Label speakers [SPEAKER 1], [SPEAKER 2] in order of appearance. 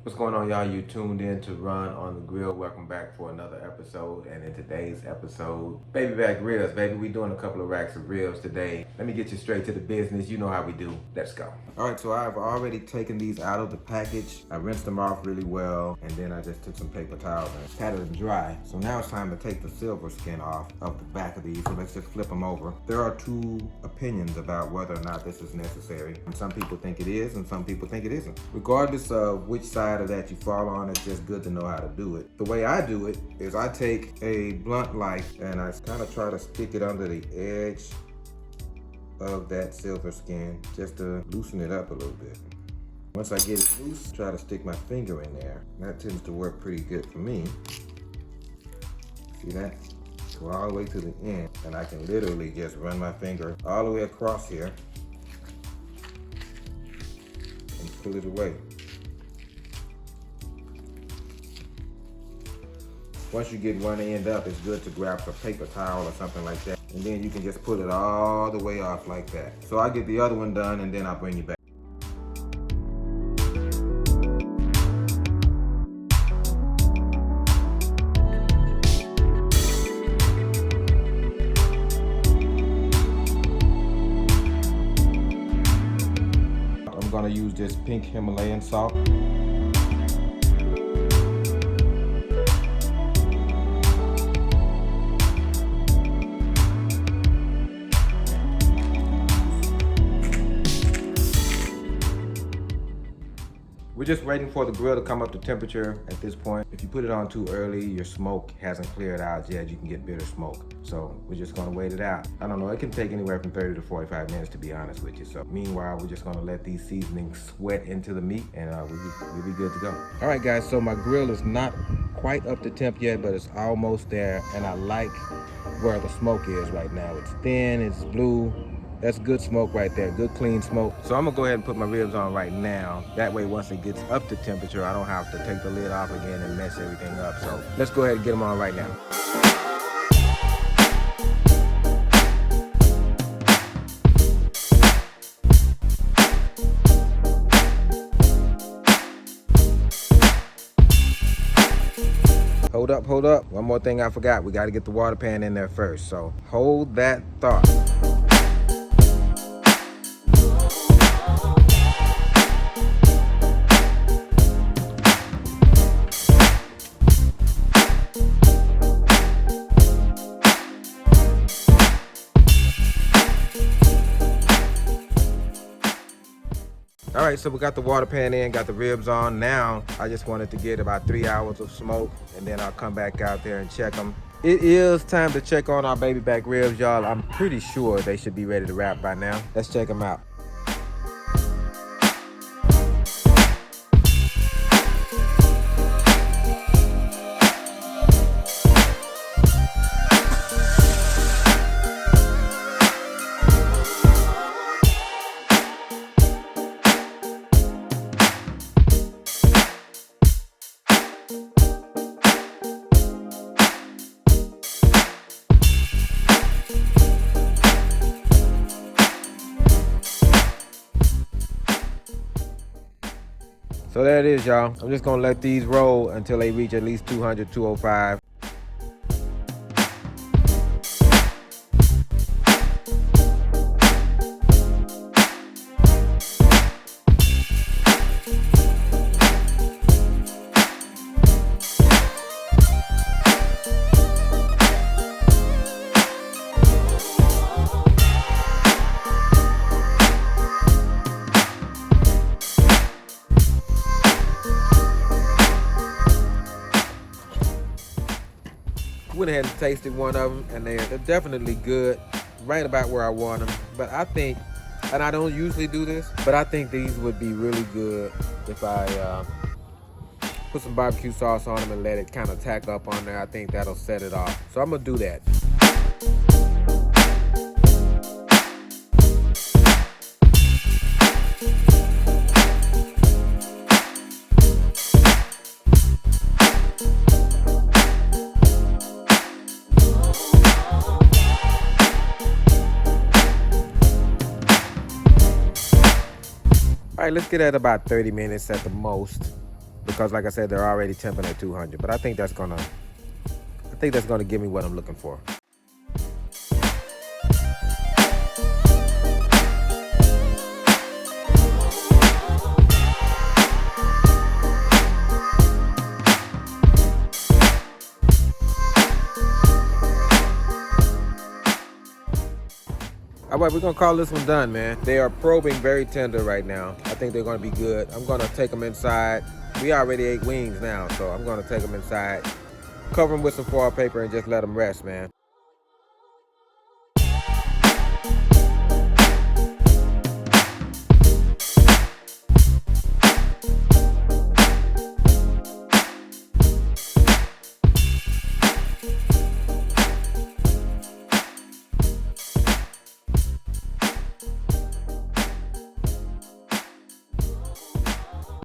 [SPEAKER 1] What's going on, y'all? You tuned in to Run on the Grill. Welcome back for another episode. And in today's episode, baby back ribs, baby. We doing a couple of racks of ribs today. Let me get you straight to the business. You know how we do. Let's go. All right, so I've already taken these out of the package. I rinsed them off really well, and then I just took some paper towels and patted them dry. So now it's time to take the silver skin off of the back of these. So let's just flip them over. There are two opinions about whether or not this is necessary. And some people think it is, and some people think it isn't. Regardless of which side of that you fall on, it's just good to know how to do it. The way I do it is I take a blunt knife and I kind of try to stick it under the edge of that silver skin just to loosen it up a little bit. Once I get it loose, try to stick my finger in there. That tends to work pretty good for me. See that? Go all the way to the end, and I can literally just run my finger all the way across here and pull it away. Once you get one end up, it's good to grab a paper towel or something like that. And then you can just pull it all the way off like that. So I'll get the other one done and then I'll bring you back. I'm gonna use this pink Himalayan salt. We're just waiting for the grill to come up to temperature at this point. If you put it on too early, your smoke hasn't cleared out yet. You can get bitter smoke. So we're just gonna wait it out. I don't know, it can take anywhere from 30 to 45 minutes to be honest with you. So meanwhile, we're just gonna let these seasonings sweat into the meat and we'll be good to go. All right guys, so my grill is not quite up to temp yet, but it's almost there. And I like where the smoke is right now. It's thin, it's blue. That's good smoke right there, good clean smoke. So I'm gonna go ahead and put my ribs on right now. That way, once it gets up to temperature, I don't have to take the lid off again and mess everything up. So let's go ahead and get them on right now. Hold up. One more thing I forgot. We gotta get the water pan in there first. So hold that thought. All right, so we got the water pan in, got the ribs on. Now, I just wanted to get about 3 hours of smoke, and then I'll come back out there and check them. It is time to check on our baby back ribs, y'all. I'm pretty sure they should be ready to wrap by now. Let's check them out. So there it is, y'all. I'm just gonna let these roll until they reach at least 200, 205. Went ahead and tasted one of them, and they're definitely good, right about where I want them. But I think, and I don't usually do this, but I think these would be really good if I put some barbecue sauce on them and let it kind of tack up on there. I think that'll set it off. So I'm gonna do that. All right, let's get at about 30 minutes at the most. because like I said, they're already temping at 200. But I think that's gonna give me what I'm looking for. All right, we're gonna call this one done, man. They are probing very tender right now. I think they're gonna be good. I'm gonna take them inside. We already ate wings now, so I'm gonna take them inside, cover them with some foil paper and just let them rest, man.